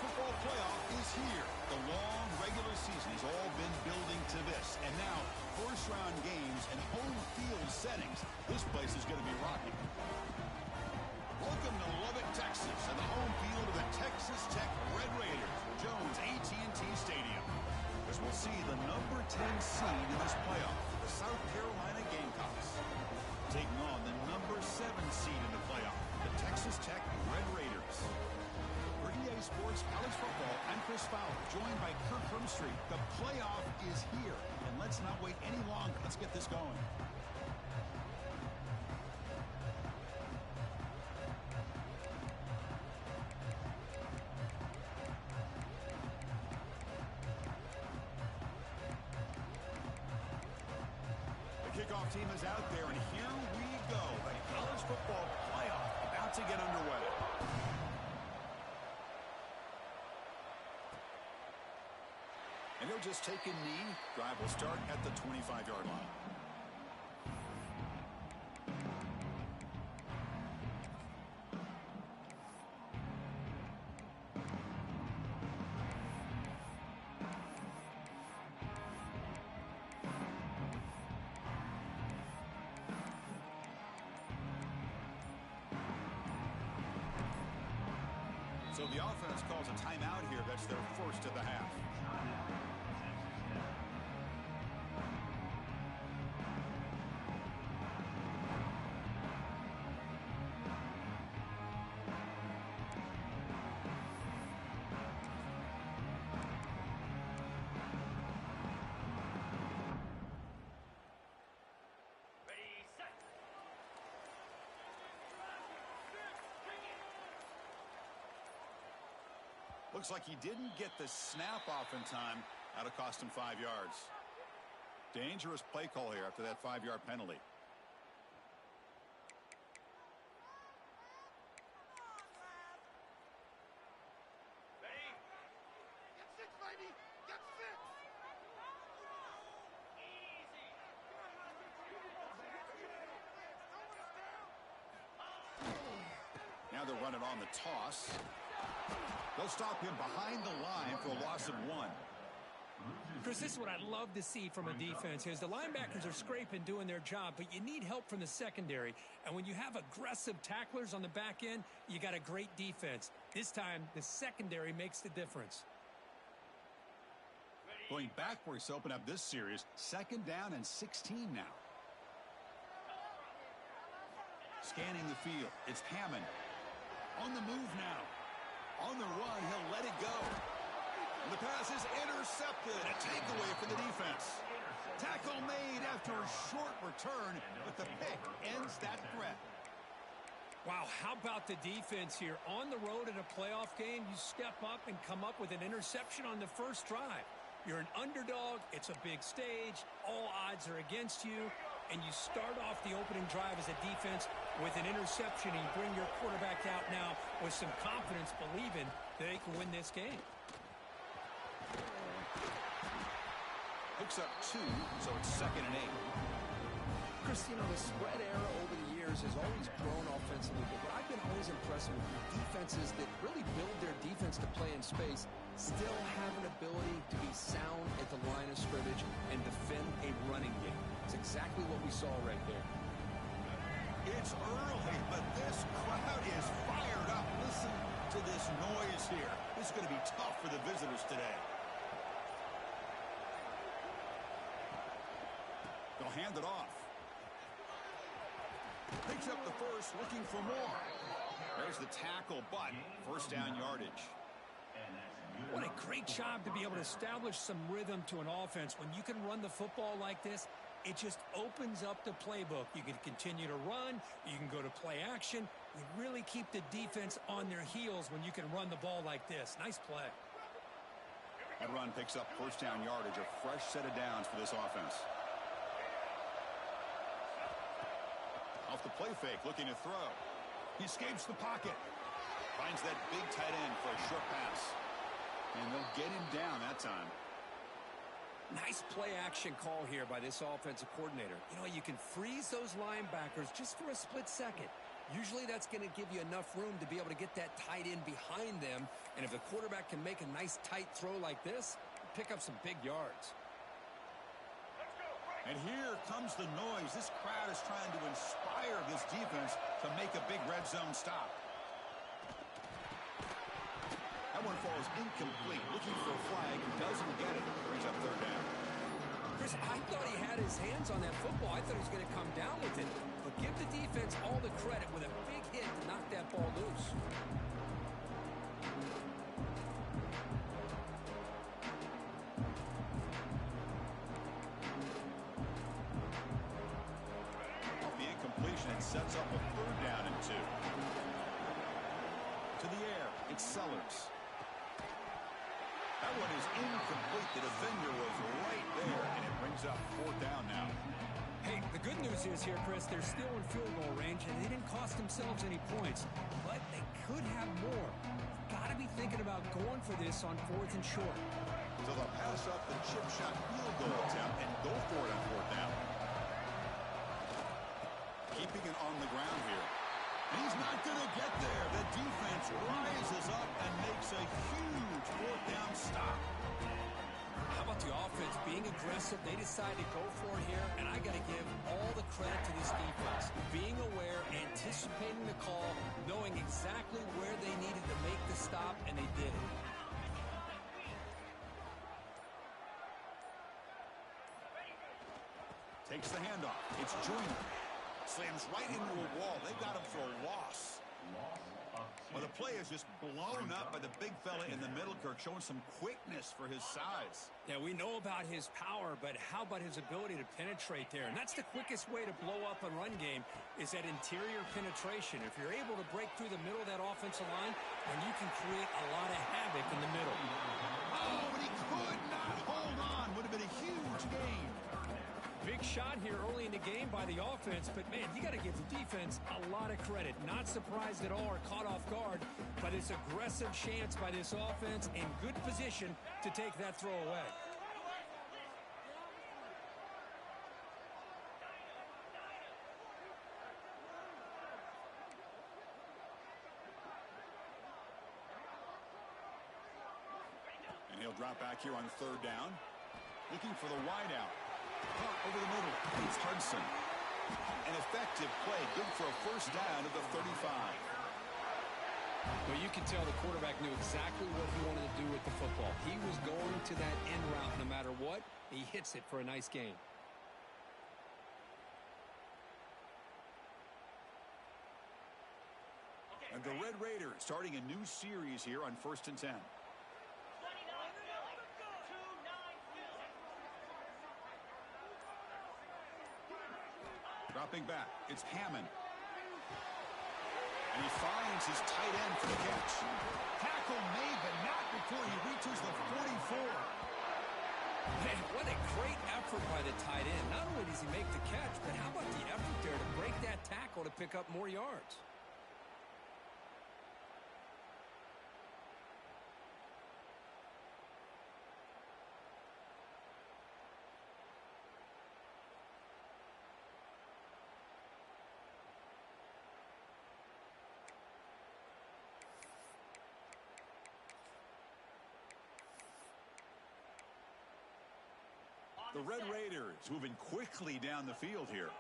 football playoff is here. The long regular season has all been building to this. And now, first-round games and home field settings. This place is going to be rocking. Welcome to Lubbock, Texas, and the home field of the Texas Tech Red Raiders, Jones AT&T Stadium. As we'll see the number 10 seed in this playoff, the South Carolina Gamecocks, taking on the number 7 seed in the playoff, the Texas Tech Red Raiders. For EA Sports College Football, I'm Chris Fowler, joined by Kirk Hermstreet. The playoff is here, and let's not wait any longer. Let's get this going. Kickoff team is out there, and here we go. The college football playoff about to get underway. And they'll just take a knee. Drive will start at the 25-yard line. So the offense calls a timeout here. That's their first of the half. Looks like he didn't get the snap off in time. That'll cost him 5 yards. Dangerous play call here after that 5-yard penalty. Now they're running on the toss. They'll stop him behind the line for a loss of 1. Chris, this is what I'd love to see from a defense is the linebackers are scraping, doing their job, but you need help from the secondary. And when you have aggressive tacklers on the back end, you got a great defense. This time, the secondary makes the difference. Going backwards to open up this series, 2nd down and 16 now. Scanning the field, it's Hammond. On the move now. On the run, he'll let it go. And the pass is intercepted. A takeaway for the defense. Tackle made after a short return, but the pick ends that threat. Wow, how about the defense here? On the road in a playoff game, you step up and come up with an interception on the first drive. You're an underdog. It's a big stage. All odds are against you. And you start off the opening drive as a defense with an interception, and you bring your quarterback out now with some confidence, believing they can win this game. Picks up 2, so it's 2nd and 8. Chris, you know, the spread era over the years has always grown offensively, but what I've been always impressed with defenses that really build their defense to play in space still have an ability to be sound at the line of scrimmage and defend a running game. It's exactly what we saw right there. It's early, but this crowd is fired up. Listen to this noise here. This is going to be tough for the visitors today. They'll hand it off. Picks up the first, looking for more. There's the tackle, but first down yardage. What a great job to be able to establish some rhythm to an offense. When you can run the football like this, it just opens up the playbook. You can continue to run. You can go to play action. You really keep the defense on their heels when you can run the ball like this. Nice play. That run picks up first down yardage, a fresh set of downs for this offense. Off the play fake, looking to throw. He escapes the pocket. Finds that big tight end for a short pass. And they'll get him down that time. Nice play action call here by this offensive coordinator. You know, you can freeze those linebackers just for a split second. Usually that's going to give you enough room to be able to get that tight end behind them. And if the quarterback can make a nice tight throw like this, pick up some big yards. And here comes the noise. This crowd is trying to inspire this defense to make a big red zone stop. That one falls incomplete. Looking for a flag. Doesn't get it. Brings up third down. Chris, I thought he had his hands on that football. I thought he was going to come down with it. But give the defense all the credit with a big hit to knock that ball loose. Off the incompletion, it sets up a third down and 2. To the air, it's Sellers. That one is incomplete. The defender was right there, and it brings up fourth down now. Hey, the good news is here, Chris, they're still in field goal range, and they didn't cost themselves any points. But they could have more. Got to be thinking about going for this on 4th and short. So they'll pass up the chip shot field goal attempt and go for it on fourth down. Keeping it on the ground here. And he's not going to get there. The defense rises up and makes a huge fourth down stop. How about the offense being aggressive? They decide to go for it here, and I got to give all the credit to this defense. Being aware, anticipating the call, knowing exactly where they needed to make the stop, and they did it. Takes the handoff. It's Joyner. Slams right into a wall. They got him for a loss. Well, the play is just blown up by the big fella in the middle, Kirk, showing some quickness for his size. Yeah, we know about his power, but how about his ability to penetrate there? And that's the quickest way to blow up a run game is that interior penetration. If you're able to break through the middle of that offensive line, then you can create a lot of havoc in the middle. Oh, but he could not hold on. Would have been a huge gain. Big shot here early in the game by the offense, but, man, you got to give the defense a lot of credit. Not surprised at all or caught off guard by this aggressive chance by this offense in good position to take that throw away. And he'll drop back here on third down. Looking for the wideout. Caught over the middle. It's Hudson. An effective play. Good for a first down at the 35. Well, you can tell the quarterback knew exactly what he wanted to do with the football. He was going to that end route no matter what. He hits it for a nice gain. And the Red Raiders starting a new series here on 1st and 10. Dropping back, it's Hammond. And he finds his tight end for the catch. Tackle made, but not before he reaches the 44. Man, what a great effort by the tight end. Not only does he make the catch, but how about the effort there to break that tackle to pick up more yards? The Red Raiders moving quickly down the field here.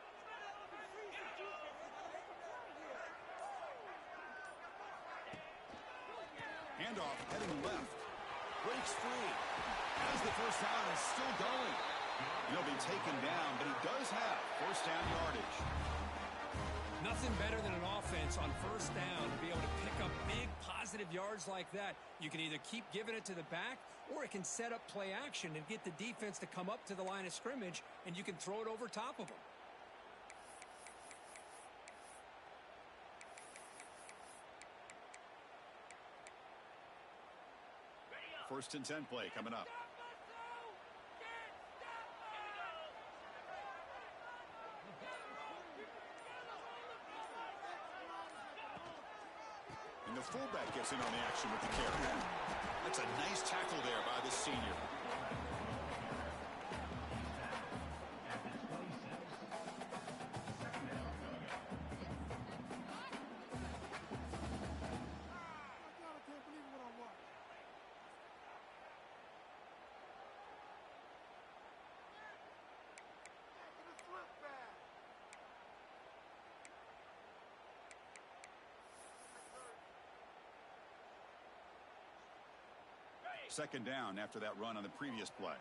Handoff heading left. Breaks free. Has the first down and still going. He'll be taken down, but he does have first down yardage. Nothing better than an offense on first down to be able to pick up big positive yards like that. You can either keep giving it to the back, or it can set up play action and get the defense to come up to the line of scrimmage, and you can throw it over top of them. First and 10 play coming up. And the fullback gets in on the action with the carry. That's a nice tackle there by the senior. Second down after that run on the previous play.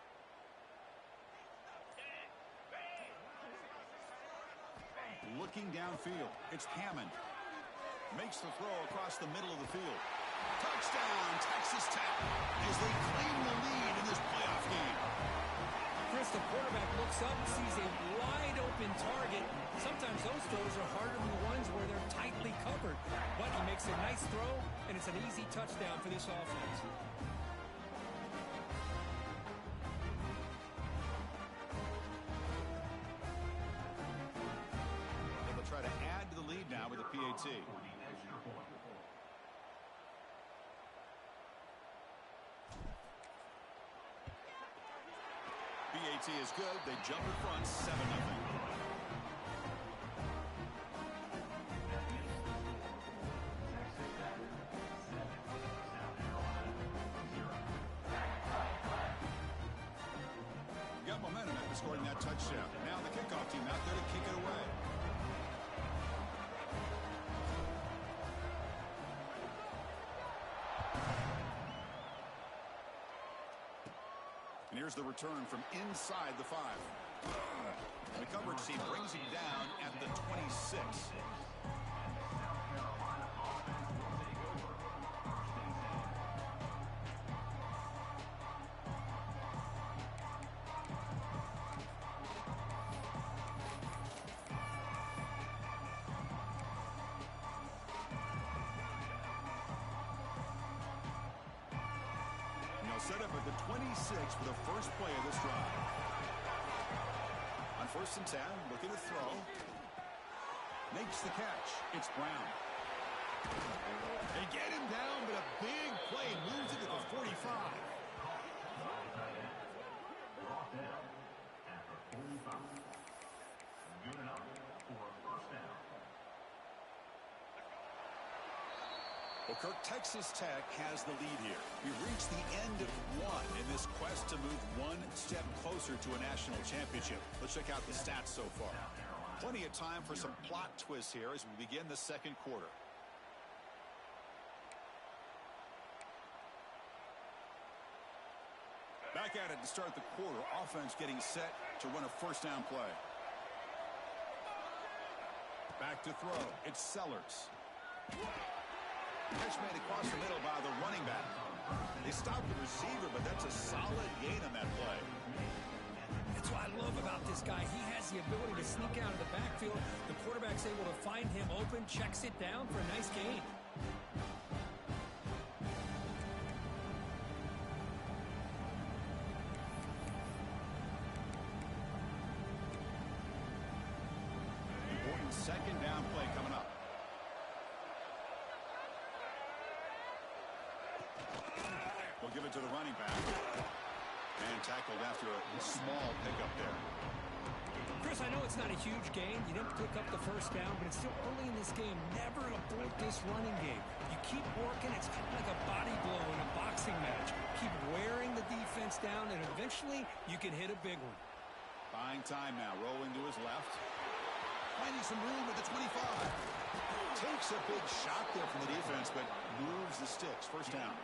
Looking downfield, it's Hammond. Makes the throw across the middle of the field. Touchdown, Texas Tech, as they claim the lead in this playoff game. Chris, the quarterback looks up and sees a wide-open target. Sometimes those throws are harder than the ones where they're tightly covered. But he makes a nice throw, and it's an easy touchdown for this offense. They'll try to add to the lead now with a PAT. PAT is good. They jump in front, 7-0. Got momentum after scoring that touchdown. Now the kickoff team out there to kick it away. And here's the return from inside the 5. The coverage team brings him down at the 26. Set up at the 26 for the first play of this drive. On 1st and 10, looking to throw. Makes the catch. It's Brown. They get him down, but a big play moves it to the 45. Well, Kirk, Texas Tech has the lead here. We've reached the end of one in this quest to move one step closer to a national championship. Let's check out the stats so far. Plenty of time for some plot twists here as we begin the second quarter. Back at it to start the quarter. Offense getting set to run a first down play. Back to throw. It's Sellers. Catch made across the middle by the running back. They stopped the receiver, but that's a solid gain on that play. That's what I love about this guy. He has the ability to sneak out of the backfield. The quarterback's able to find him open, checks it down for a nice gain. Important second down play coming up. We'll give it to the running back. And tackled after a small pickup there. Chris, I know it's not a huge gain. You didn't pick up the first down, but it's still early in this game. Never abort this running game. You keep working. It's kind of like a body blow in a boxing match. Keep wearing the defense down, and eventually you can hit a big one. Buying time now. Rolling to his left. Finding some room at the 25. Takes a big shot there from the defense, but moves the sticks. First down.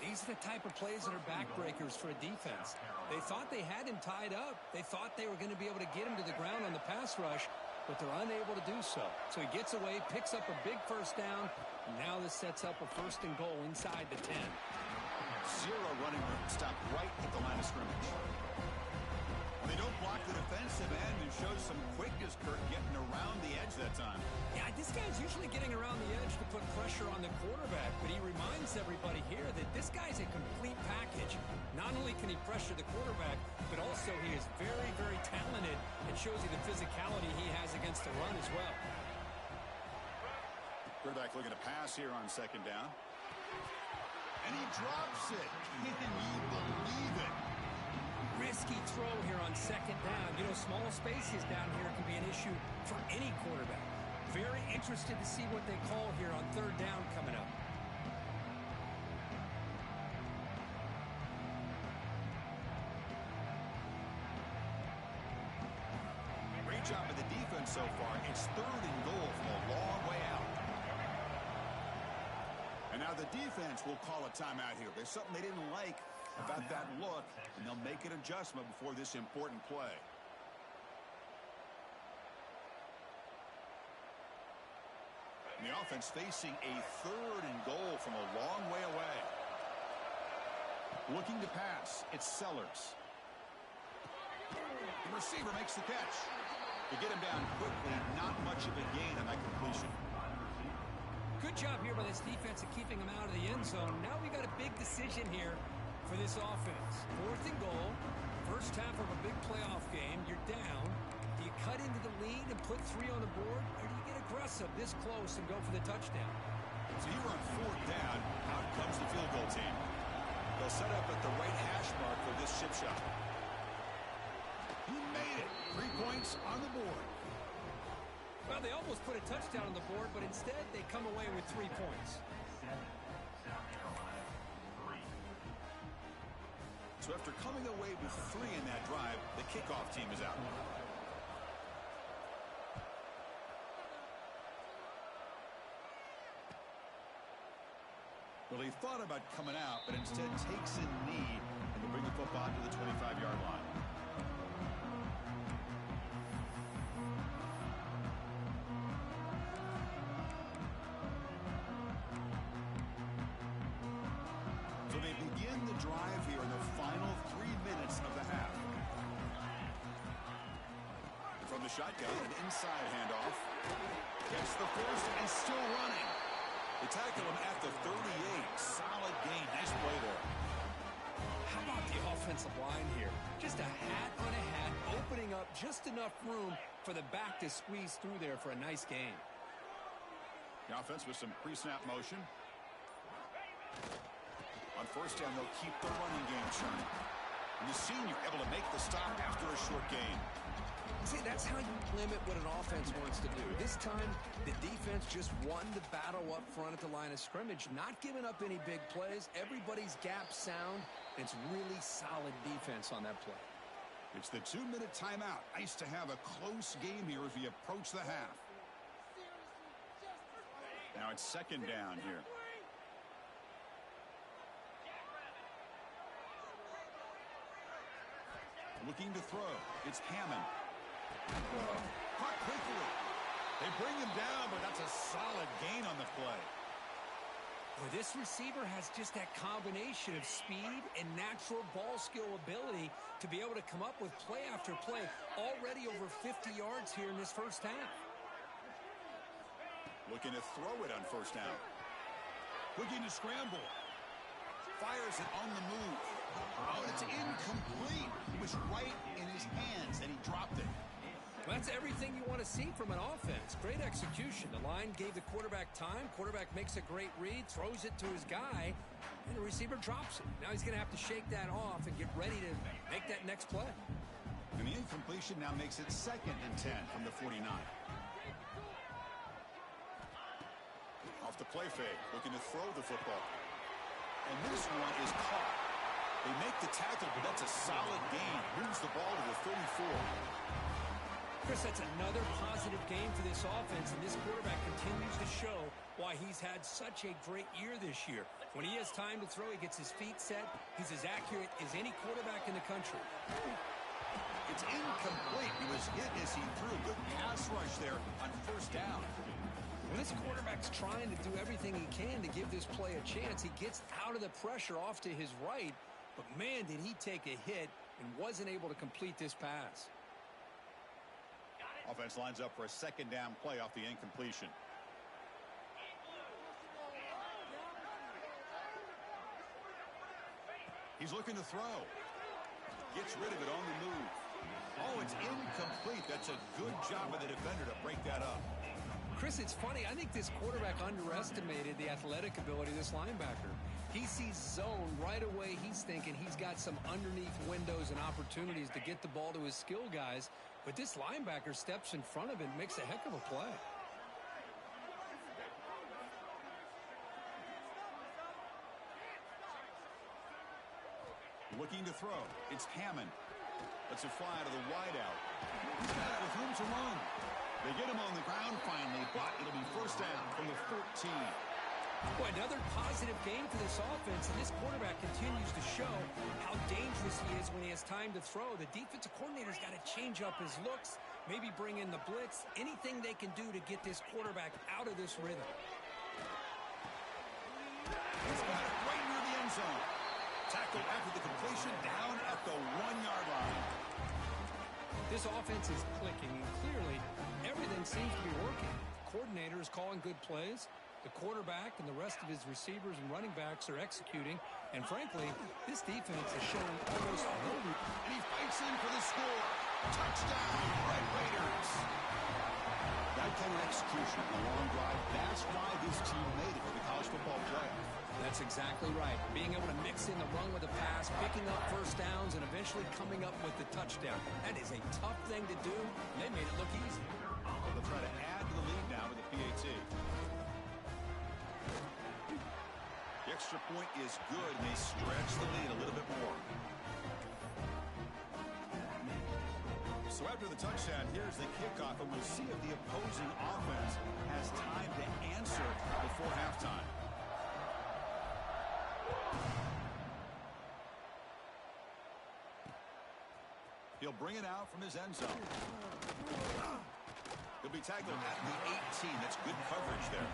These are the type of plays that are backbreakers for a defense. They thought they had him tied up. They thought they were going to be able to get him to the ground on the pass rush, but they're unable to do so. So he gets away, picks up a big first down, and now this sets up a 1st and goal inside the 10. Zero running room. Stop right at the line of scrimmage. They don't block the defensive end and shows some quickness, Kirk, getting around the edge that time. Yeah, this guy's usually getting around the edge to put pressure on the quarterback, but he reminds everybody here that this guy's a complete package. Not only can he pressure the quarterback, but also he is very, very talented and shows you the physicality he has against the run as well. Quarterback looking to pass here on second down. And he drops it. Can you believe it? Risky throw here on second down. You know, small spaces down here can be an issue for any quarterback. Very interested to see what they call here on 3rd down coming up. Great job of the defense so far. It's 3rd and goal from a long way out. And now the defense will call a timeout here. There's something they didn't like about that look, and they'll make an adjustment before this important play. And the offense facing a 3rd and goal from a long way away. Looking to pass, it's Sellers. The receiver makes the catch. To get him down quickly, not much of a gain on that completion. Good job here by this defense of keeping him out of the end zone. Now we got a big decision here for this offense. 4th and goal. First half of a big playoff game. You're down. Do you cut into the lead and put 3 on the board? Or do you get aggressive this close and go for the touchdown? So here on 4th down, out comes the field goal team. They'll set up at the right hash mark for this chip shot. He made it. 3 points on the board. Well, they almost put a touchdown on the board, but instead they come away with 3 points. So after coming away with 3 in that drive, the kickoff team is out. Well, he thought about coming out, but instead takes a knee and will bring the football to the 25-yard line. So they begin the drive here in the final 3 minutes of the half. From the shotgun, an inside handoff. Gets the first and still running. They tackle him at the 38. Solid gain. Nice play there. How about the offensive line here? Just a hat on a hat, opening up just enough room for the back to squeeze through there for a nice gain. The offense with some pre-snap motion. On 1st down, they'll keep the running game churning. And the senior able to make the stop after a short gain. See, that's how you limit what an offense wants to do. This time, the defense just won the battle up front at the line of scrimmage, not giving up any big plays. Everybody's gap sound. It's really solid defense on that play. It's the 2-minute timeout. Nice to have a close game here as we approach the half. Now it's 2nd down here. Looking to throw. It's Hammond. Caught quickly. They bring him down, but that's a solid gain on the play. Well, this receiver has just that combination of speed and natural ball skill ability to be able to come up with play after play. Already over 50 yards here in this first half. Looking to throw it on 1st down. Looking to scramble. Fires it on the move. Oh, it's incomplete. It was right in his hands, and he dropped it. Well, that's everything you want to see from an offense. Great execution. The line gave the quarterback time. Quarterback makes a great read, throws it to his guy, and the receiver drops it. Now he's going to have to shake that off and get ready to make that next play. And the incompletion now makes it 2nd and 10 from the 49. Off the play fake, looking to throw the football. And this one is caught. They make the tackle, but that's a solid gain. Moves the ball to the 34. Chris, that's another positive game for this offense, and this quarterback continues to show why he's had such a great year this year. When he has time to throw, he gets his feet set. He's as accurate as any quarterback in the country. It's incomplete. He was hit as he threw. Good pass rush there on 1st down. When this quarterback's trying to do everything he can to give this play a chance, he gets out of the pressure off to his right, but man, did he take a hit and wasn't able to complete this pass. Offense lines up for a 2nd down play off the incompletion. He's looking to throw. Gets rid of it on the move. Oh, it's incomplete. That's a good job of the defender to break that up. Chris, it's funny. I think this quarterback underestimated the athletic ability of this linebacker. He sees zone right away. He's thinking he's got some underneath windows and opportunities to get the ball to his skill guys. But this linebacker steps in front of it and makes a heck of a play. Looking to throw. It's Hammond. Lets it fly to the wideout. He's got it with room to run. They get him on the ground finally, but it'll be 1st down from the 14. Well, another positive game for this offense, and this quarterback continues to show how dangerous he is when he has time to throw. The defensive coordinator's got to change up his looks, maybe bring in the blitz, anything they can do to get this quarterback out of this rhythm. He's got it right near the end zone. Tackle after the completion, down at the 1-yard line. This offense is clicking, and clearly everything seems to be working. The coordinator is calling good plays. The quarterback and the rest of his receivers and running backs are executing. And frankly, this defense is showing almost no... And he fights in for the score. Touchdown, Red Raiders. That kind of execution on a long drive, that's why this team made it to the college football playoff. That's exactly right. Being able to mix in the run with the pass, picking up first downs, and eventually coming up with the touchdown. That is a tough thing to do, and they made it look easy. They'll try to add to the lead now with the PAT. The extra point is good, and they stretch the lead a little bit more. So after the touchdown, here's the kickoff, and we'll see if the opposing offense has time to answer before halftime. He'll bring it out from his end zone. He'll be tackled at the 18. That's good coverage there.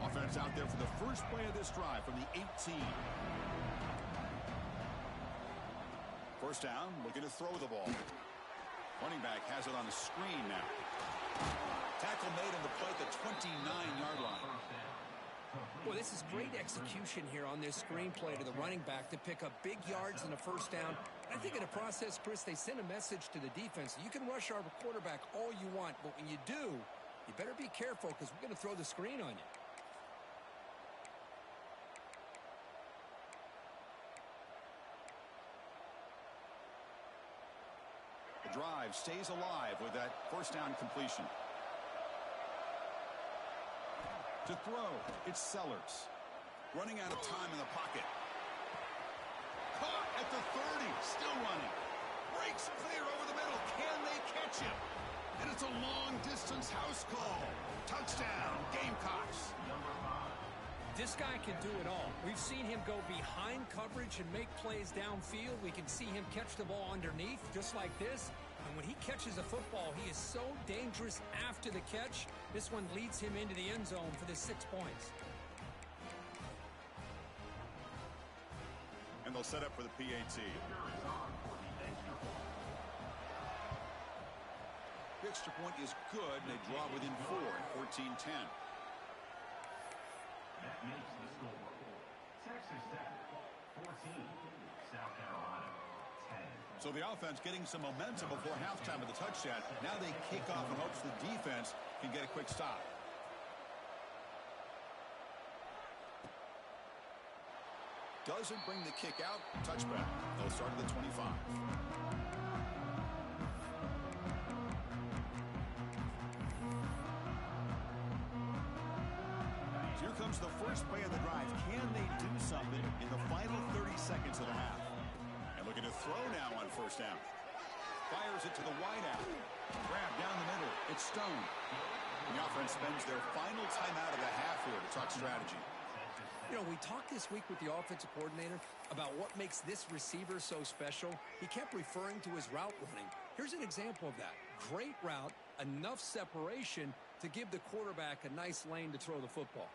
Offense out there for the first play of this drive from the 18. First down, looking to throw the ball. Running back has it on the screen now. Tackle made on the play at the 29-yard line. Boy, this is great execution here on this screen play to the running back to pick up big yards in the first down. I think in the process, Chris, they send a message to the defense. You can rush our quarterback all you want, but when you do, you better be careful because we're going to throw the screen on you. The drive stays alive with that first down completion. To throw, it's Sellers. Running out of time in the pocket. Caught at the 30, still running. Breaks clear over the middle. Can they catch him? And it's a long-distance house call. Touchdown, Gamecocks. This guy can do it all. We've seen him go behind coverage and make plays downfield. We can see him catch the ball underneath, just like this. And when he catches a football, he is so dangerous after the catch. This one leads him into the end zone for the 6 points. And they'll set up for the PAT. The extra point is good, and they draw within 4 at 14-10. That makes the score. Texas Tech 14, South Carolina 10. So the offense getting some momentum before halftime with the touchdown. Now they kick off in hopes the defense can get a quick stop. Doesn't bring the kick out. Touchback. They'll start at the 25. Here comes the first play of the drive. Can they do something in the final 30 seconds of the half? And looking to throw now on first down. Fires it to the wideout. Grab down the middle. It's Stone. The offense spends their final timeout of the half here to talk strategy. You know, we talked this week with the offensive coordinator about what makes this receiver so special. He kept referring to his route running. Here's an example of that. Great route, enough separation to give the quarterback a nice lane to throw the football.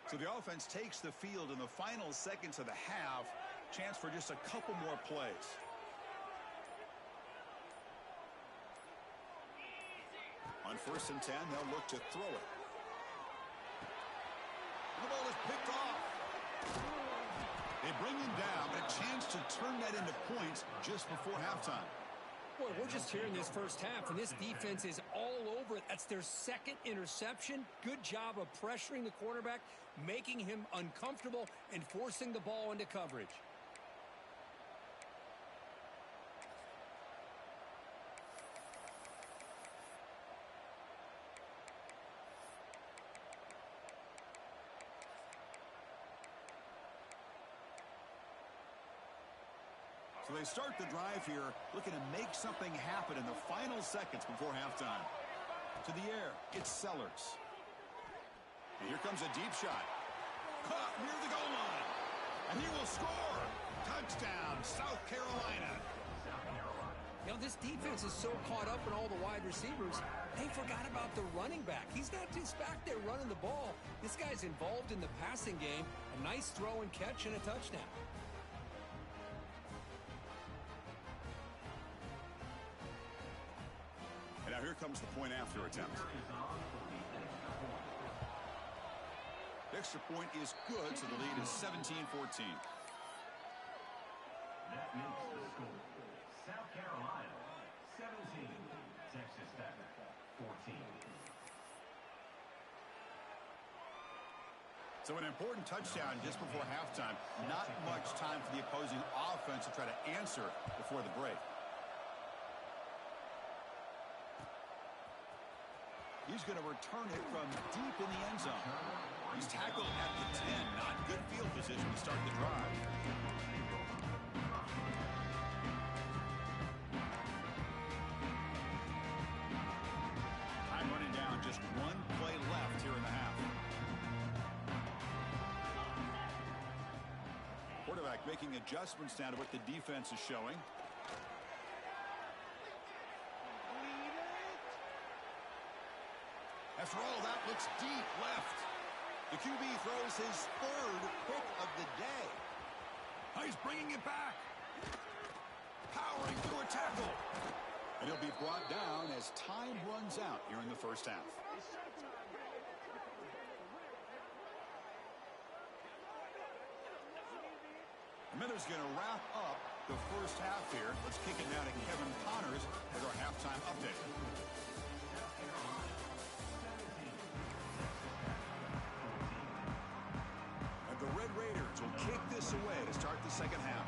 So the offense takes the field in the final seconds of the half. Chance for just a couple more plays. On 1st and 10, they'll look to throw it. The ball is picked off. They bring him down, but a chance to turn that into points just before halftime. Boy, we're just here in this first half, and this defense is all over it. That's their second interception. Good job of pressuring the quarterback, making him uncomfortable, and forcing the ball into coverage. So they start the drive here, looking to make something happen in the final seconds before halftime. To the air, it's Sellers. And here comes a deep shot. Caught near the goal line. And he will score. Touchdown, South Carolina. You know, this defense is so caught up in all the wide receivers, they forgot about the running back. He's not just back there running the ball. This guy's involved in the passing game. A nice throw and catch and a touchdown. And now here comes the point after attempt. The extra point is good, so the lead is 17-14. That makes the score. South Carolina, 17. Texas Tech, 14. So an important touchdown just before halftime. Not much time for the opposing offense to try to answer before the break. He's going to return it from deep in the end zone. He's tackled at the 10. Not good field position to start the drive. Time running down. Just one play left here in the half. Quarterback making adjustments now to what the defense is showing. After all, that looks deep left. The QB throws his third pick of the day. Oh, he's bringing it back. Powering through a tackle. And he'll be brought down as time runs out here in the first half. The Miller's going to wrap up the first half here. Let's kick it now to Kevin Connors with our halftime update. The Red Raiders will kick this away to start the second half.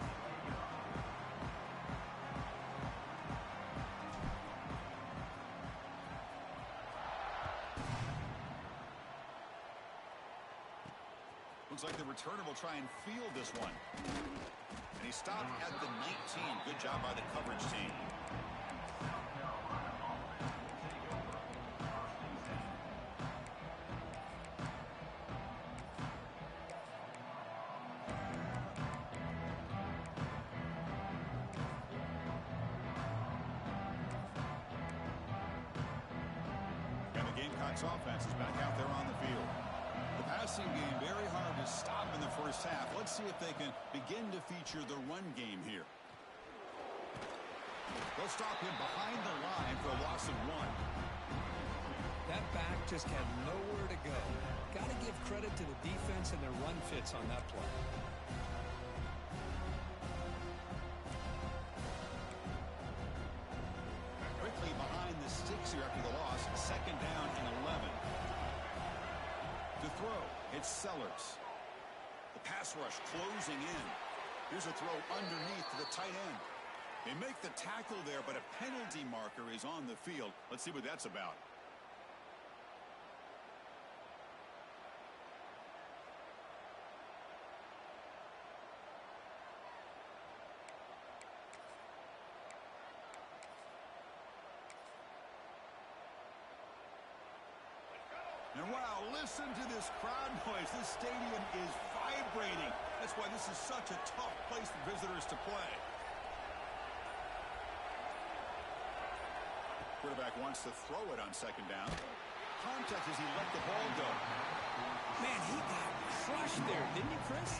Looks like the returner will try and field this one. And he stopped at the 19. Good job by the coverage team. Offense is back out there on the field. The passing game very hard to stop in the first half. Let's see if they can begin to feature the run game here. They'll stop him behind the line for a loss of 1. That back just had nowhere to go. Got to give credit to the defense and their run fits on that play. Quickly behind the sticks here after the loss. Second down and 11. To throw, it's Sellers. The pass rush closing in. Here's a throw underneath to the tight end. They make the tackle there, but a penalty marker is on the field. Let's see what that's about. And wow, listen to this crowd noise. This stadium is vibrating. That's why this is such a tough place for visitors to play. Quarterback wants to throw it on second down. Contact as he let the ball go. Man, he got crushed there, didn't he, Chris?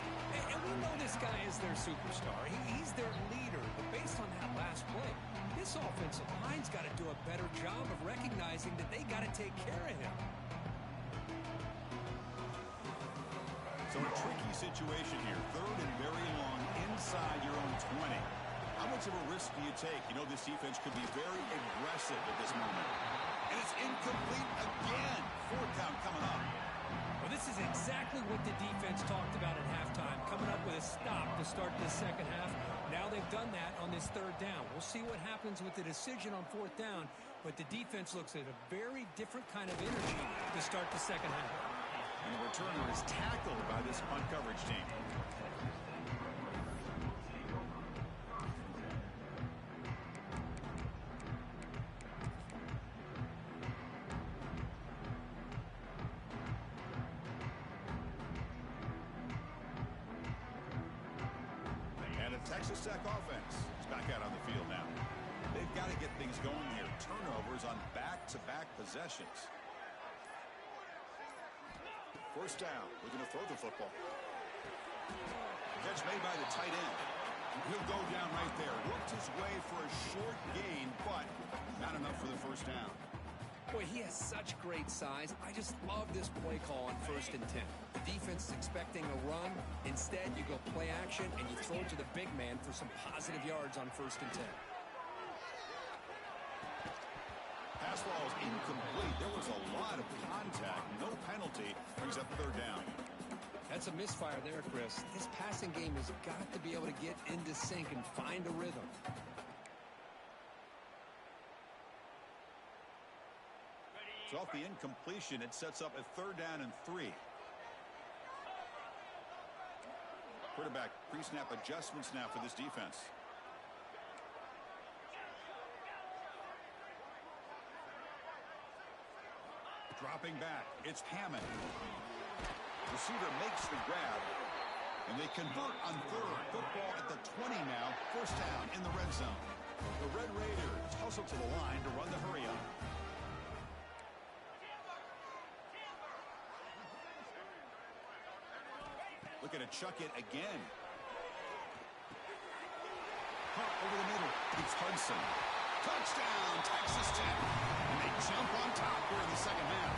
And we know this guy is their superstar. He's their leader. But based on that last play, this offensive line's got to do a better job of recognizing that they got to take care of him. So a tricky situation here. Third and very long inside your own 20. How much of a risk do you take? You know this defense could be very aggressive at this moment. And it's incomplete again. Fourth down coming up. Well, this is exactly what the defense talked about at halftime, coming up with a stop to start this second half. Now they've done that on this third down. We'll see what happens with the decision on fourth down, but the defense looks at a very different kind of energy to start the second half. And the returner is tackled by this punt coverage team. Texas Tech offense is back out on the field now. They've got to get things going here. Turnovers on back-to-back possessions. First down. We're going to throw the football. Catch made by the tight end. He'll go down right there. Worked his way for a short gain, but not enough for the first down. Boy, he has such great size. I just love this play call on 1st and 10. The defense is expecting a run. Instead, you go play action, and you throw it to the big man for some positive yards on 1st and 10. Pass ball is incomplete. There was a lot of contact. No penalty. Brings up 3rd down. That's a misfire there, Chris. This passing game has got to be able to get into sync and find a rhythm. So off the incompletion, it sets up a 3rd down and 3. Quarterback pre-snap adjustments now for this defense. Dropping back, it's Hammond. Receiver makes the grab, and they convert on 3rd. Football at the 20 now. First down in the red zone. The Red Raiders hustle to the line to run the hurry up. Looking to chuck it again. Pump over the middle. It's Hudson. Touchdown, Texas Tech. And they jump on top here in the second half.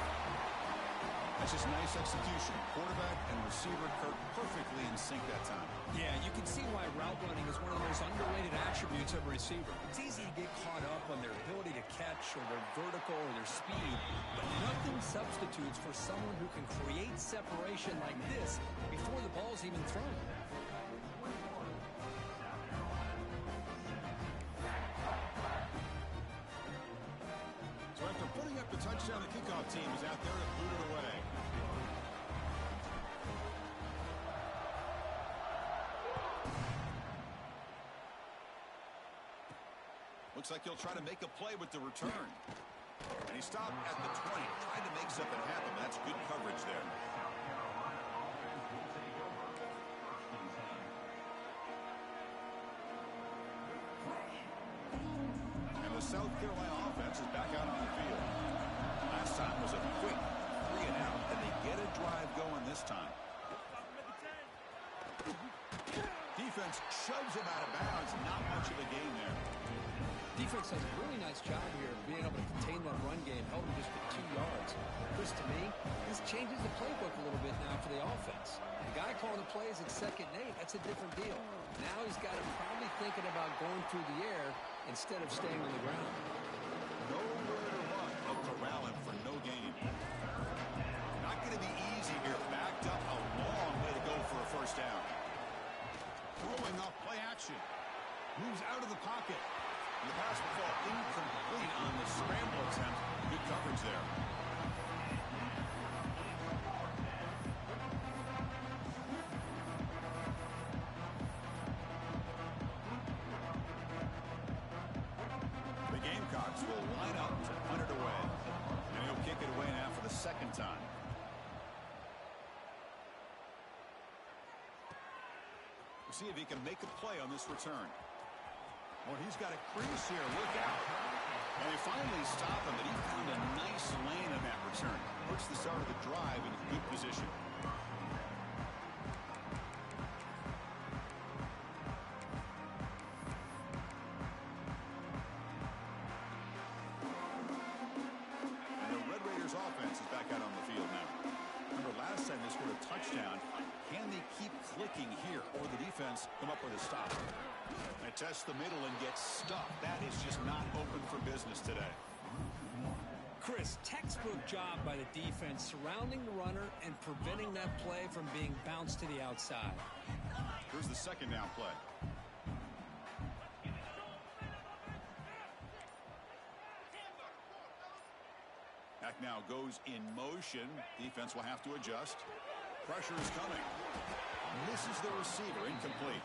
That's just nice execution. Quarterback and receiver Kirk perfectly in sync that time. Yeah, you can see why route running is one of the most underrated attributes of a receiver. It's easy to get caught up on their ability to catch or their vertical or their speed, but nothing substitutes for someone who can create separation like this before the ball's even thrown. So after putting up the touchdown, the kickoff team is out there to boot it away. Looks like he'll try to make a play with the return. And he stopped at the 20, trying to make something happen. That's good coverage there. And the South Carolina offense is back out on the field. Last time was a quick 3 and out, and they get a drive going this time. Defense shoves him out of bounds. Not much of a gain there. Defense does a really nice job here of being able to contain that run game, held him just for 2 yards. Chris, to me, this changes the playbook a little bit now for the offense. The guy calling the plays at 2nd and 8, that's a different deal. Now he's got him probably thinking about going through the air instead of staying on the ground. Nowhere to run, but corralling for no gain. Not going to be easy here. Backed up a long way to go for a first down. Throwing off play action. Moves out of the pocket. The pass will fall incomplete on the scramble attempt. Good coverage there. The Gamecocks will line up to punt it away. And he'll kick it away now for the 2nd time. We'll see if he can make a play on this return. Well, he's got a crease here. Look out. And they finally stop him, but he found a nice lane on that return. Puts the start of the drive in good position. And the Red Raiders offense is back out on the field now. Remember, last time they scored a touchdown. Can they keep clicking here, or the defense come up with a stop? They test the middle and get stuck. That is just not open for business today. Chris, textbook job by the defense surrounding the runner and preventing that play from being bounced to the outside. Here's the 2nd down play. Back now goes in motion. Defense will have to adjust. Pressure is coming. Misses the receiver. Incomplete.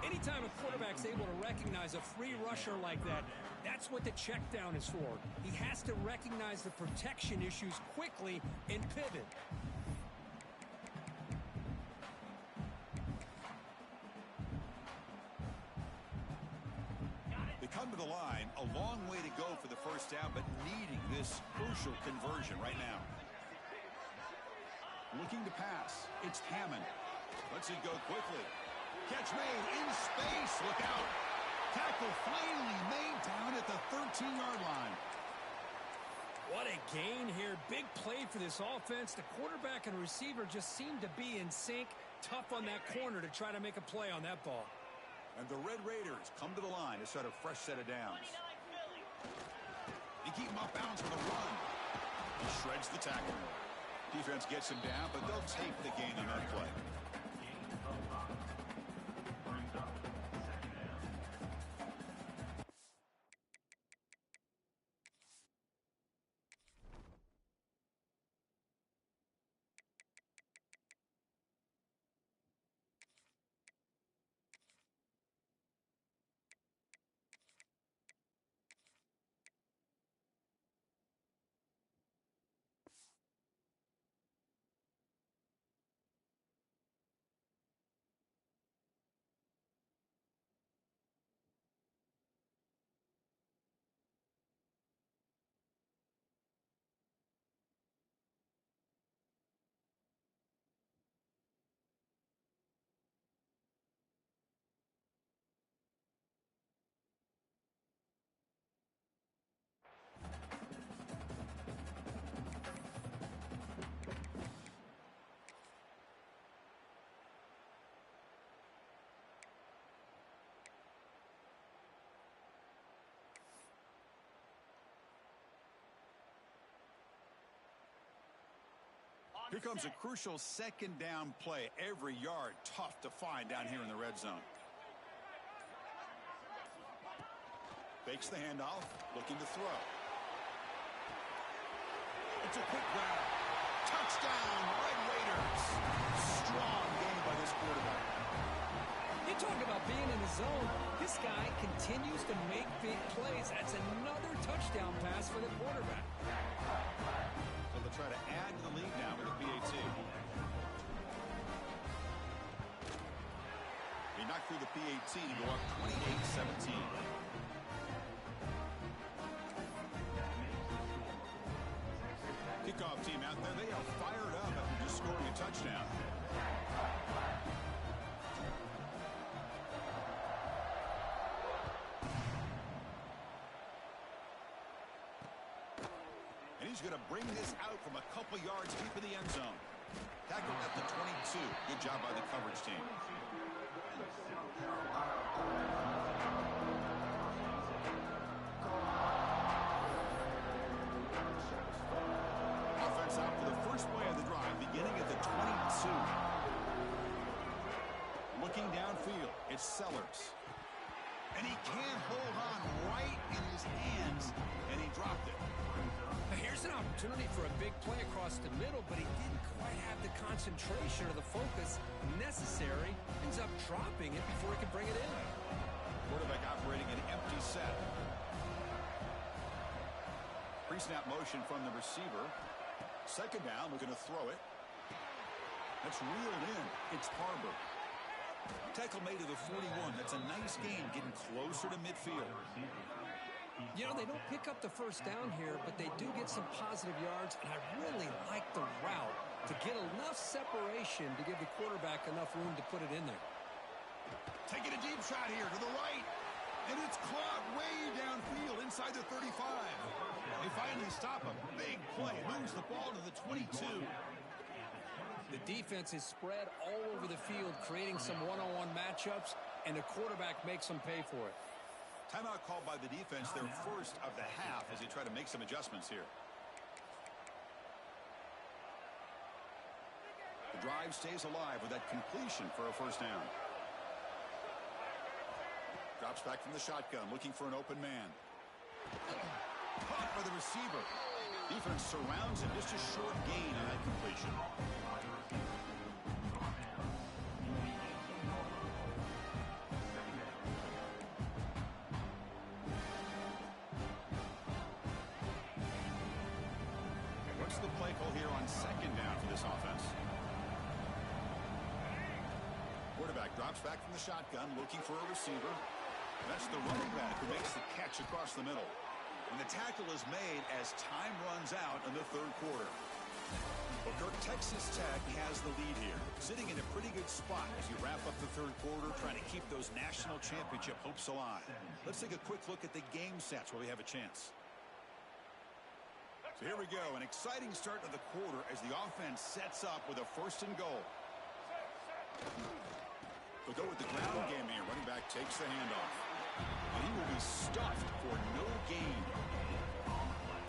Anytime a quarterback's able to recognize a free rusher like that, that's what the check down is for. He has to recognize the protection issues quickly and pivot. come to the line. A long way to go for the first down, but needing this crucial conversion right now. Looking to pass. It's Hammond. Lets it go quickly. Catch made in space. Look out. Tackle finally made down at the 13-yard line. What a gain here. Big play for this offense. The quarterback and receiver just seem to be in sync. Tough on that corner to try to make a play on that ball. And the Red Raiders come to the line to start a fresh set of downs. They keep him off balance with a run. He shreds the tackle. Defense gets him down, but they'll take the gain on that play. Here comes a crucial second down play. Every yard tough to find down here in the red zone. Fakes the handoff, looking to throw. It's a quick grab. Touchdown, Red Raiders. Strong game by this quarterback. You talk about being in the zone. This guy continues to make big plays. That's another touchdown pass for the quarterback. So they'll try to add to the lead now with a PAT. He knocked through the PAT to go up 28-17. Kickoff team out there, they are fired up after just scoring a touchdown. And he's going to bring this out from a couple yards deep in the end zone. Tackled at the 22. Good job by the coverage team. Offense out for the first play of the drive, beginning at the 22. Looking downfield, it's Sellers. And he can't hold on right in his hands, and he dropped it. Here's an opportunity for a big play across the middle, but he didn't quite have the concentration or the focus necessary. Ends up dropping it before he could bring it in. Quarterback operating an empty set. Pre-snap motion from the receiver. Second down, looking to throw it. That's reeled in. It's Harbor. Tackle made to the 41. That's a nice gain, getting closer to midfield. You know, they don't pick up the first down here, but they do get some positive yards, and I really like the route to get enough separation to give the quarterback enough room to put it in there. Taking a deep shot here to the right, and it's caught way downfield inside the 35. They finally stop him. Big play, moves the ball to the 22. The defense is spread all over the field, creating some one-on-one matchups, and the quarterback makes them pay for it. Timeout called by the defense, their first of the half, as they try to make some adjustments here. The drive stays alive with that completion for a first down. Drops back from the shotgun, looking for an open man. Caught by the receiver. Defense surrounds him, just a short gain on that completion. What's the play call here on second down for this offense? Quarterback drops back from the shotgun, looking for a receiver. That's the running back who makes the catch across the middle. And the tackle is made as time runs out in the third quarter. Well, Kirk, Texas Tech has the lead here, sitting in a pretty good spot as you wrap up the third quarter, trying to keep those national championship hopes alive. Let's take a quick look at the game sets where we have a chance. So here we go, an exciting start to the quarter as the offense sets up with a 1st and goal. They'll go with the ground game here. Running back takes the handoff. And he will be stuffed for no gain.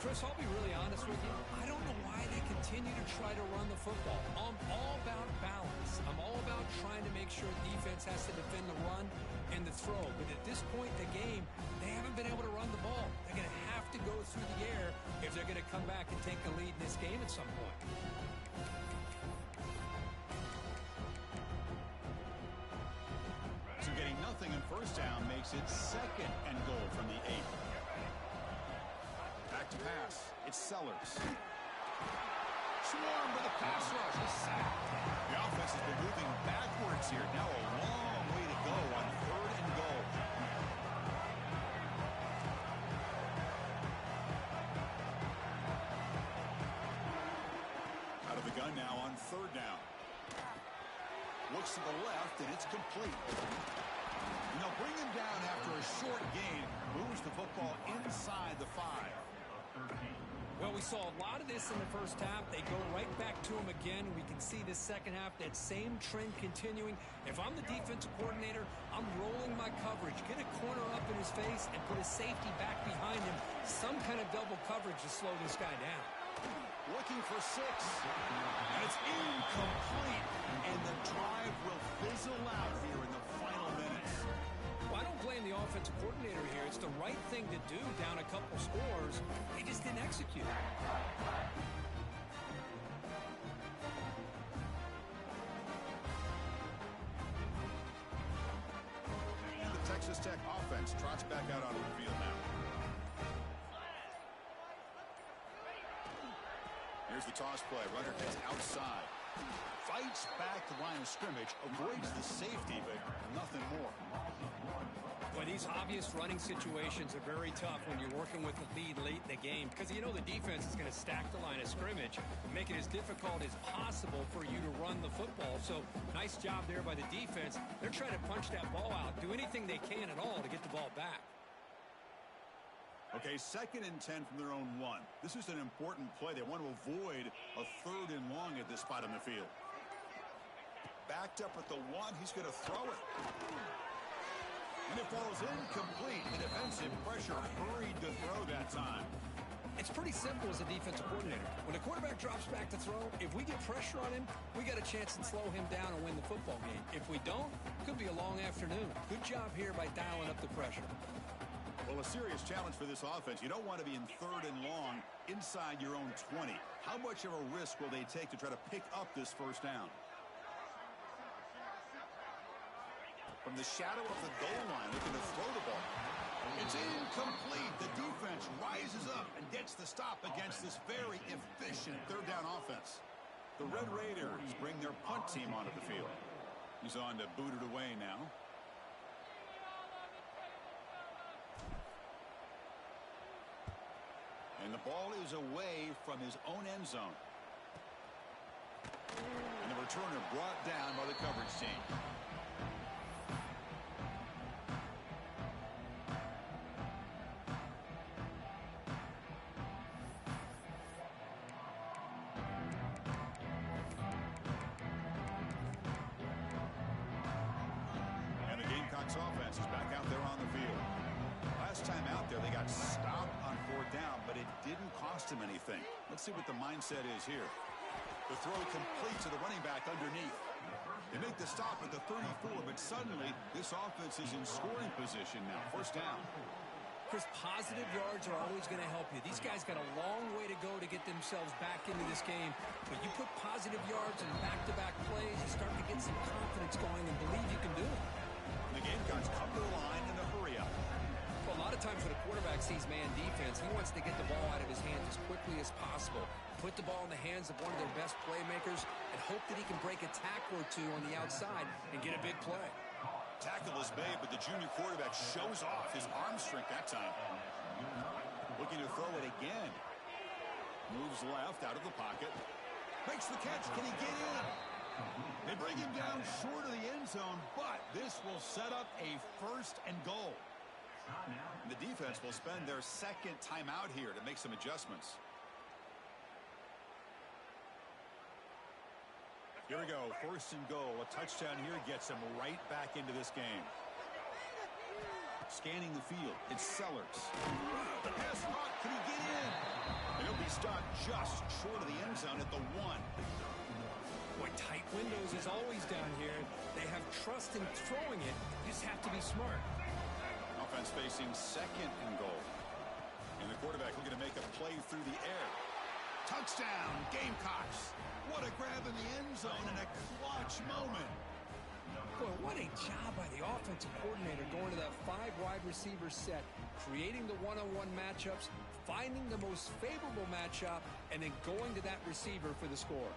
Chris, I'll be really honest with you. I don't know why they continue to try to run the football. I'm all about balance. I'm all about trying to make sure defense has to defend the run and the throw. But at this point in the game, they haven't been able to run the ball. They're going to have to go through the air if they're going to come back and take a lead in this game at some point. So getting nothing in 1st down makes it 2nd and goal from the 8. Back to pass. It's Sellers. Swarm with a pass rush. A sack. The offense has been moving backwards here. Now a long way to go on 3rd and goal. Out of the gun now on 3rd down. Looks to the left, and it's complete. And they'll bring him down after a short gain. Moves the football inside the 5. Well, we saw a lot of this in the first half. They go right back to him again. We can see the second half, that same trend continuing. If I'm the defensive coordinator, I'm rolling my coverage. Get a corner up in his face and put a safety back behind him. Some kind of double coverage to slow this guy down. Looking for 6. And it's incomplete. And the drive will fizzle out here in the final minutes. Well, I don't blame the offensive coordinator here. It's the right thing to do down a couple scores. They just didn't execute. And the Texas Tech offense trots back out onto the field now. Here's the toss play. Runner gets outside. Fights back the line of scrimmage. Avoids the safety, but nothing more. Well, these obvious running situations are very tough when you're working with the lead late in the game because you know the defense is going to stack the line of scrimmage and make it as difficult as possible for you to run the football. So nice job there by the defense. They're trying to punch that ball out, do anything they can at all to get the ball back. Okay, 2nd and 10 from their own 1. This is an important play. They want to avoid a 3rd and long at this spot on the field. Backed up at the 1. He's going to throw it. And it falls incomplete. The defensive pressure hurried to throw that time. It's pretty simple as a defensive coordinator. When the quarterback drops back to throw, if we get pressure on him, we got a chance to slow him down and win the football game. If we don't, it could be a long afternoon. Good job here by dialing up the pressure. Well, a serious challenge for this offense. You don't want to be in 3rd and long inside your own 20. How much of a risk will they take to try to pick up this 1st down? From the shadow of the goal line, looking to throw the ball. It's incomplete. The defense rises up and gets the stop against this very efficient 3rd down offense. The Red Raiders bring their punt team onto the field. He's on to boot it away now. And the ball is away from his own end zone. And the returner brought down by the coverage team. And the Gamecocks offense is back out there on the field. Last time out there, they got stopped on 4th down, but it didn't cost him anything. Let's see what the mindset is here. The throw complete to the running back underneath. They make the stop at the 34, but suddenly this offense is in scoring position now. 1st down. Chris, positive yards are always going to help you. These guys got a long way to go to get themselves back into this game. But you put positive yards and back-to-back plays, you start to get some confidence going and believe you can do it. The Gamecocks come to the line in a hurry up. Well, a lot of times when a quarterback sees man defense, he wants to get the ball out of his hands as quickly as possible. Put the ball in the hands of one of their best playmakers and hope that he can break a tackle or two on the outside and get a big play. Tackle is made, but the junior quarterback shows off his arm strength that time. Looking to throw it again. Moves left out of the pocket. Makes the catch. Can he get in? They bring him down short of the end zone, but this will set up a 1st and goal. And the defense will spend their second timeout here to make some adjustments. Here we go, 1st and goal. A touchdown here gets them right back into this game. Scanning the field, it's Sellers. The pass caught, can he get in? And he'll be stopped just short of the end zone at the 1. Boy, tight windows is always down here. They have trust in throwing it. You just have to be smart. Offense facing 2nd and goal. And the quarterback looking to make a play through the air. Touchdown, Gamecocks. What a grab in the end zone and a clutch moment. Boy, what a job by the offensive coordinator going to that 5 wide receiver set, creating the one-on-one matchups, finding the most favorable matchup, and then going to that receiver for the score.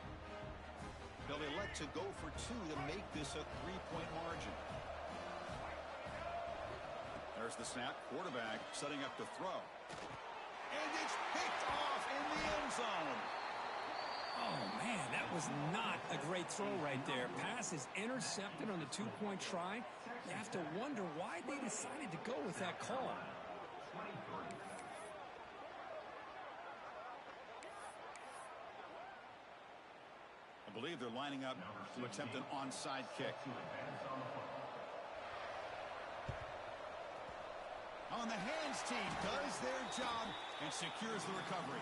They'll elect to go for 2 to make this a 3-point margin. There's the snap. Quarterback setting up to throw. And it's picked off in the end zone. Oh, man, that was not a great throw right there. Pass is intercepted on the 2-point try. You have to wonder why they decided to go with that call. I believe they're lining up to attempt an onside kick. On the hands team does their job and secures the recovery.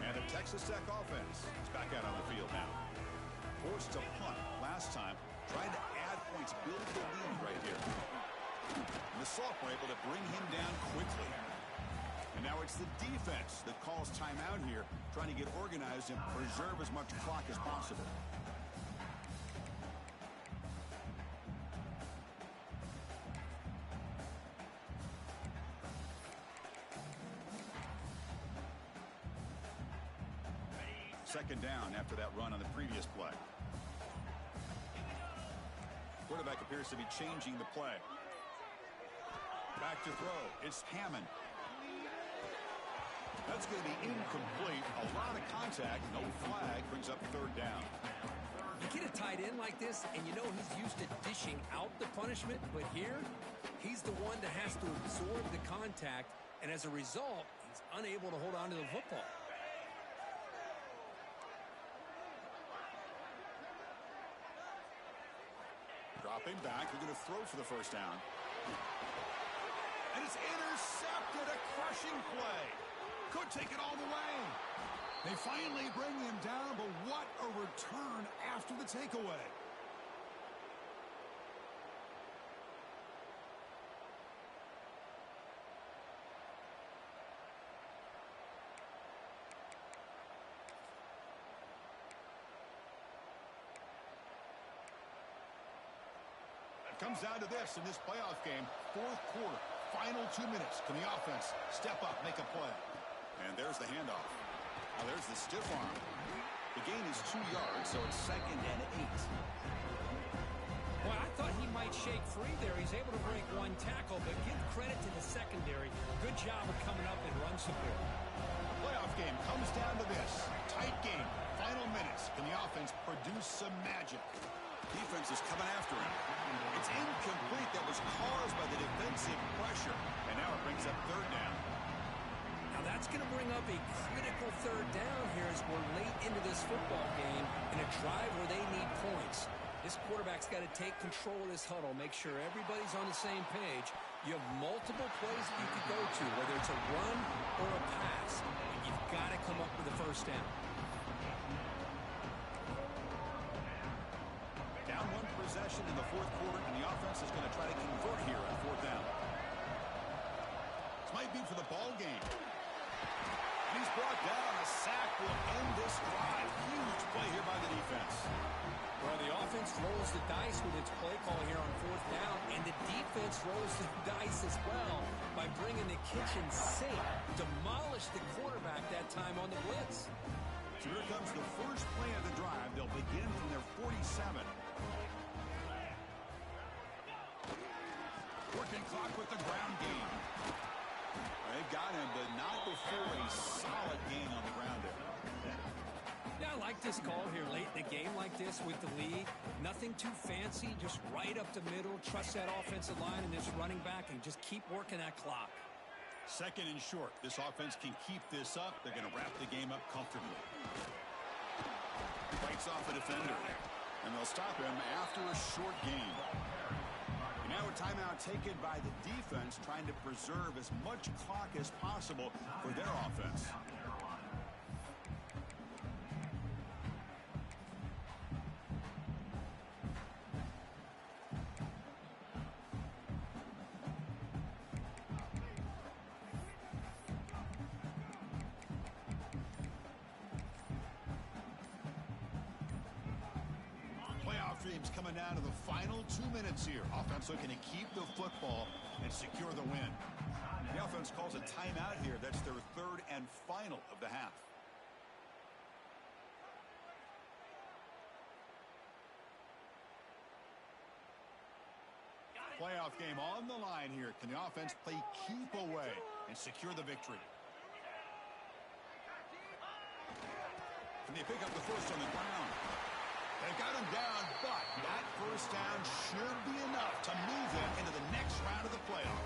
And the Texas Tech offense is back out on the field now. Forced to punt last time. Trying to add points, build the lead right here. And the sophomore able to bring him down quickly. And now it's the defense that calls timeout here, trying to get organized and preserve as much clock as possible. Second down after that run on the previous play. Quarterback appears to be changing the play. Back to throw. It's Hammond. That's going to be incomplete. A lot of contact. No flag. Brings up 3rd down. You get a tight end like this, and you know he's used to dishing out the punishment, but here, he's the one that has to absorb the contact, and as a result, he's unable to hold on to the football. Dropping back, they're going to throw for the 1st down. And it's intercepted, a crushing play. Could take it all the way. They finally bring him down, but what a return after the takeaway. Comes down to this in this playoff game. 4th quarter, final 2 minutes. Can the offense step up, make a play? And there's the handoff. Now there's the stiff arm. The gain is 2 yards, so it's 2nd and 8. Boy, I thought he might shake free there. He's able to break 1 tackle, but give credit to the secondary. Good job of coming up and run support. The playoff game comes down to this. Tight game, final minutes. Can the offense produce some magic? Defense is coming after him. It's incomplete. That was caused by the defensive pressure. And now it brings up 3rd down. Now that's going to bring up a critical 3rd down here as we're late into this football game in a drive where they need points. This quarterback's got to take control of this huddle, make sure everybody's on the same page. You have multiple plays that you could go to, whether it's a run or a pass. And you've got to come up with a 1st down. Down 1 possession in the 4th quarter, and the offense is going to try to convert here on 4th down. This might be for the ball game. And he's brought down. A sack will end this drive. Huge play here by the defense. rolls the dice with its play call here on fourth down, and the defense rolls the dice as well by bringing the kitchen sink. Demolished the quarterback that time on the blitz. So here comes the first play of the drive. They'll begin from their 47. Working clock with the ground game. They've got him, but not before a solid gain on the ground there. Yeah, I like this call here late in a game like this with the lead. Nothing too fancy, just right up the middle. Trust that offensive line and this running back and just keep working that clock. Second and short. This offense can keep this up. They're going to wrap the game up comfortably. Fights off a defender. And they'll stop him after a short gain. And now a timeout taken by the defense, trying to preserve as much clock as possible for their offense. Dreams coming down to the final 2 minutes here. Offense looking to keep the football and secure the win. The offense calls a timeout here. That's their third and final of the half. Playoff game on the line here. Can the offense play keep away and secure the victory? Can they pick up the first on the ground? They got him down, but that first down should be enough to move them into the next round of the playoff.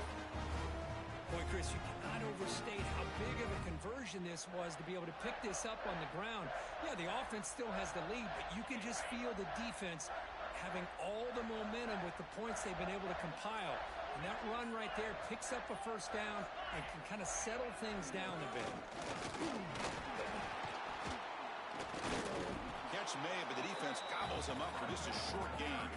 Boy, Chris, you cannot overstate how big of a conversion this was to be able to pick this up on the ground. Yeah, the offense still has the lead, but you can just feel the defense having all the momentum with the points they've been able to compile. And that run right there picks up a first down and can kind of settle things down a bit. Catch made, but the defense gobbles him up for just a short gain.